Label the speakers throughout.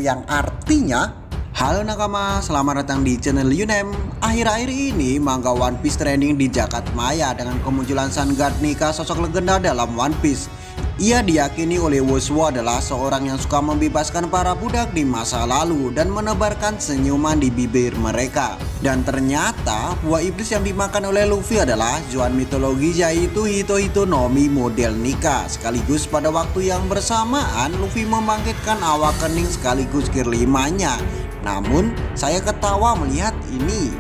Speaker 1: yang artinya, halo nakama, selamat datang di channel Yunem. Akhir-akhir ini manga One Piece trending di jagat maya dengan kemunculan Sun God Nika, sosok legenda dalam One Piece. Ia diyakini oleh Woswo adalah seorang yang suka membebaskan para budak di masa lalu dan menebarkan senyuman di bibir mereka. Dan ternyata buah iblis yang dimakan oleh Luffy adalah Zoan mitologi, yaitu Hito no Mi model Nika. Sekaligus pada waktu yang bersamaan Luffy membangkitkan Awakening sekaligus Gear 5-nya. Namun saya ketawa melihat ini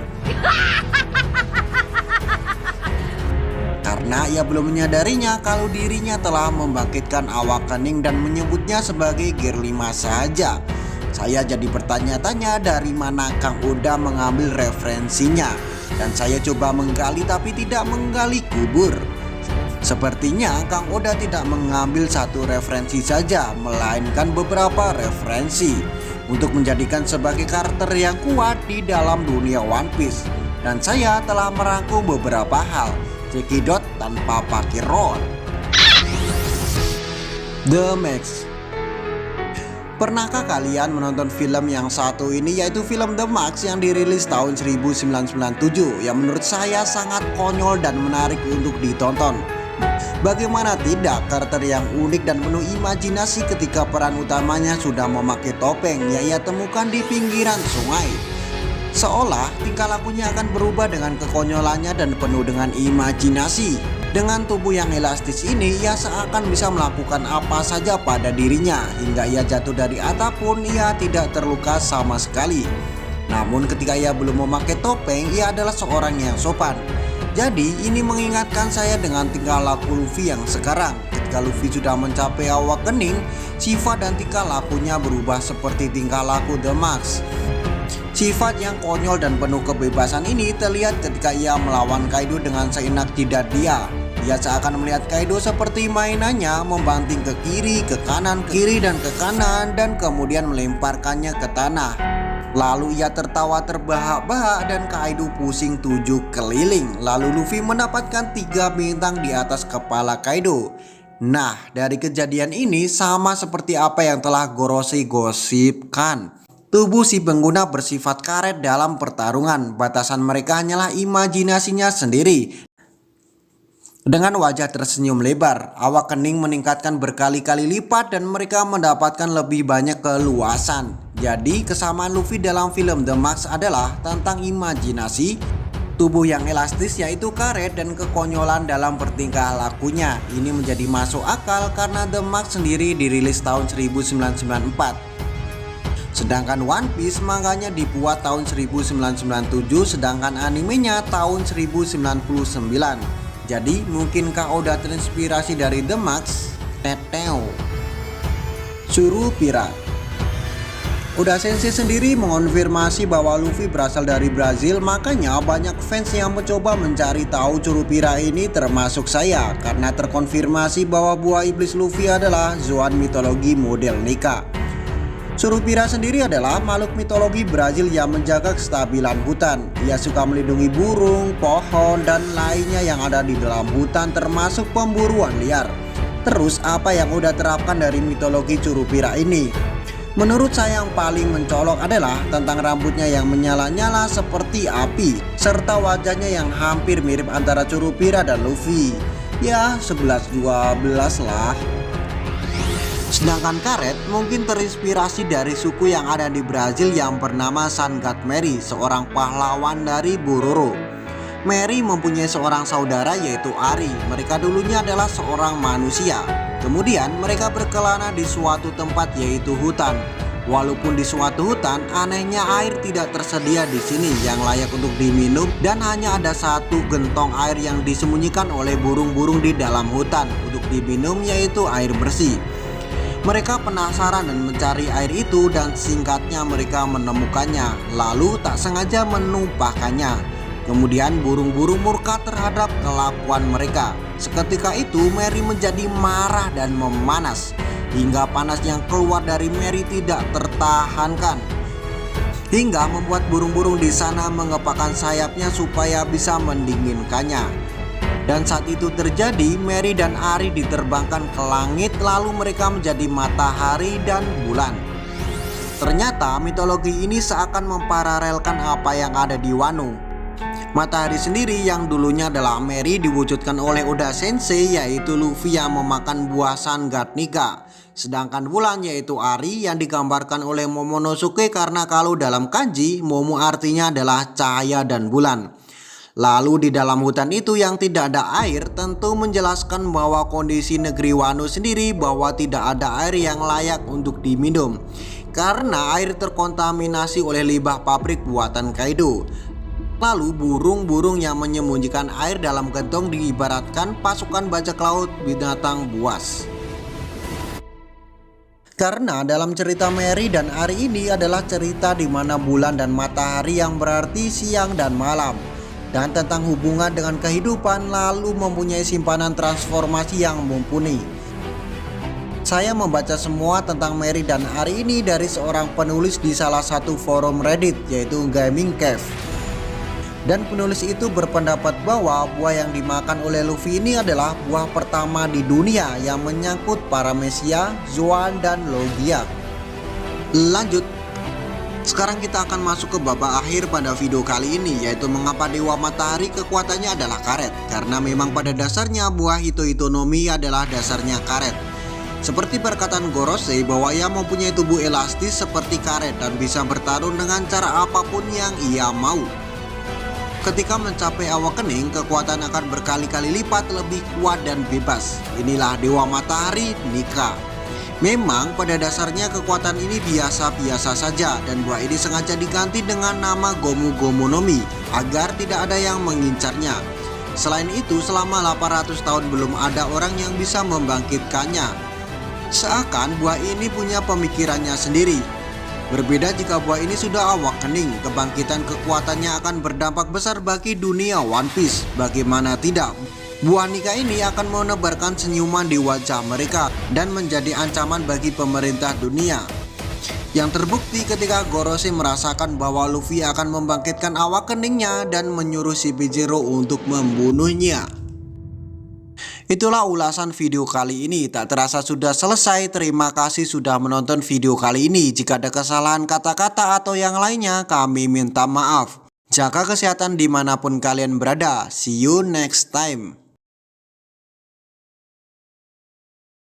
Speaker 1: karena ia belum menyadarinya kalau dirinya telah membangkitkan Awakening dan menyebutnya sebagai Gear 5 saja. Saya jadi bertanya-tanya dari mana Kang Oda mengambil referensinya, dan saya coba menggali tapi tidak menggali kubur. Sepertinya Kang Oda tidak mengambil satu referensi saja, melainkan beberapa referensi untuk menjadikan sebagai karakter yang kuat di dalam dunia One Piece. Dan saya telah merangkum beberapa hal. Cekidot tanpa pakai rod. The Max. Pernahkah kalian menonton film yang satu ini, yaitu film The Max yang dirilis tahun 1997, yang menurut saya sangat konyol dan menarik untuk ditonton. Bagaimana tidak, karakter yang unik dan penuh imajinasi ketika peran utamanya sudah memakai topeng yang ia temukan di pinggiran sungai. Seolah tingkah lakunya akan berubah dengan kekonyolannya dan penuh dengan imajinasi. Dengan tubuh yang elastis ini, ia seakan bisa melakukan apa saja pada dirinya. Hingga ia jatuh dari atap pun ia tidak terluka sama sekali. Namun ketika ia belum memakai topeng, ia adalah seorang yang sopan. Jadi ini mengingatkan saya dengan tingkah laku Luffy yang sekarang. Ketika Luffy sudah mencapai Awakening, sifat dan tingkah lakunya berubah seperti tingkah laku The Max. Sifat yang konyol dan penuh kebebasan ini terlihat ketika ia melawan Kaido dengan seenak jidat dia. Ia seakan melihat Kaido seperti mainannya, membanting ke kiri, ke kanan, ke kiri dan ke kanan, dan kemudian melemparkannya ke tanah. Lalu ia tertawa terbahak-bahak dan Kaido pusing 7 keliling. Lalu Luffy mendapatkan 3 bintang di atas kepala Kaido. Nah, dari kejadian ini sama seperti apa yang telah Goroshi gosipkan. Tubuh si pengguna bersifat karet dalam pertarungan. Batasan mereka hanyalah imajinasinya sendiri. Dengan wajah tersenyum lebar, Awakening meningkatkan berkali-kali lipat dan mereka mendapatkan lebih banyak keluasan. Jadi kesamaan Luffy dalam film The Max adalah tentang imajinasi, tubuh yang elastis yaitu karet, dan kekonyolan dalam bertingkah lakunya. Ini menjadi masuk akal karena The Max sendiri dirilis tahun 1994. Sedangkan One Piece manganya dibuat tahun 1997, sedangkan animenya tahun 1099. Jadi mungkinkah Oda terinspirasi dari The Max? Curupira. Oda Sensei sendiri mengonfirmasi bahwa Luffy berasal dari Brazil, makanya banyak fans yang mencoba mencari tahu Curupira ini, termasuk saya, karena terkonfirmasi bahwa buah iblis Luffy adalah Zoan mitologi model Nika. Curupira sendiri adalah makhluk mitologi Brazil yang menjaga kestabilan hutan. Ia suka melindungi burung, pohon, dan lainnya yang ada di dalam hutan, termasuk pemburuan liar. Terus apa yang udah terapkan dari mitologi Curupira ini? Menurut saya yang paling mencolok adalah tentang rambutnya yang menyala-nyala seperti api, serta wajahnya yang hampir mirip antara Curupira dan Luffy. Ya 11-12 lah. Sedangkan karet mungkin terinspirasi dari suku yang ada di Brazil yang bernama Sun God Mary, seorang pahlawan dari Bororo. Mary mempunyai seorang saudara yaitu Ari. Mereka dulunya adalah seorang manusia. Kemudian mereka berkelana di suatu tempat yaitu hutan. Walaupun di suatu hutan, anehnya air tidak tersedia di sini yang layak untuk diminum, dan hanya ada satu gentong air yang disembunyikan oleh burung-burung di dalam hutan untuk diminum, yaitu air bersih. Mereka penasaran dan mencari air itu, dan singkatnya mereka menemukannya, lalu tak sengaja menumpahkannya. Kemudian burung-burung murka terhadap kelakuan mereka. Seketika itu Mary menjadi marah dan memanas, hingga panas yang keluar dari Mary tidak tertahankan, hingga membuat burung-burung di sana mengepakkan sayapnya supaya bisa mendinginkannya. Dan saat itu terjadi, Mary dan Ari diterbangkan ke langit lalu mereka menjadi matahari dan bulan. Ternyata mitologi ini seakan memparalelkan apa yang ada di Wano. Matahari sendiri yang dulunya adalah Mary diwujudkan oleh Oda Sensei, yaitu Luffy yang memakan buah Sangat Nika. Sedangkan bulan yaitu Ari yang digambarkan oleh Momonosuke, karena kalau dalam kanji Momo artinya adalah cahaya dan bulan. Lalu di dalam hutan itu yang tidak ada air tentu menjelaskan bahwa kondisi negeri Wano sendiri bahwa tidak ada air yang layak untuk diminum, karena air terkontaminasi oleh limbah pabrik buatan Kaido. Lalu burung-burung yang menyembunyikan air dalam gentong diibaratkan pasukan bajak laut binatang buas. Karena dalam cerita Mary dan Ari ini adalah cerita di mana bulan dan matahari yang berarti siang dan malam, dan tentang hubungan dengan kehidupan, lalu mempunyai simpanan transformasi yang mumpuni. Saya membaca semua tentang Mary dan Ari ini dari seorang penulis di salah satu forum Reddit, yaitu Gaming Cave. Dan penulis itu berpendapat bahwa buah yang dimakan oleh Luffy ini adalah buah pertama di dunia yang menyangkut Paramecia, Zoan, dan Logia. Lanjut. Sekarang kita akan masuk ke babak akhir pada video kali ini, yaitu mengapa Dewa Matahari kekuatannya adalah karet. Karena memang pada dasarnya buah Hito-Hitonomi adalah dasarnya karet. Seperti perkataan Gorosei bahwa ia mempunyai tubuh elastis seperti karet dan bisa bertarung dengan cara apapun yang ia mau. Ketika mencapai awakening, kekuatan akan berkali-kali lipat lebih kuat dan bebas. Inilah Dewa Matahari Nika. Memang pada dasarnya kekuatan ini biasa-biasa saja, dan buah ini sengaja diganti dengan nama Gomu Gomu no Mi agar tidak ada yang mengincarnya. Selain itu, selama 800 tahun belum ada orang yang bisa membangkitkannya. Seakan buah ini punya pemikirannya sendiri. Berbeda jika buah ini sudah awakening, kebangkitan kekuatannya akan berdampak besar bagi dunia One Piece. Bagaimana tidak? Buah Nika ini akan menebarkan senyuman di wajah mereka dan menjadi ancaman bagi pemerintah dunia. Yang terbukti ketika Gorosei merasakan bahwa Luffy akan membangkitkan awakeningnya dan menyuruh CP0 untuk membunuhnya. Itulah ulasan video kali ini. Tak terasa sudah selesai. Terima kasih sudah menonton video kali ini. Jika ada kesalahan kata-kata atau yang lainnya, kami minta maaf. Jaga kesehatan dimanapun kalian berada. See you next time.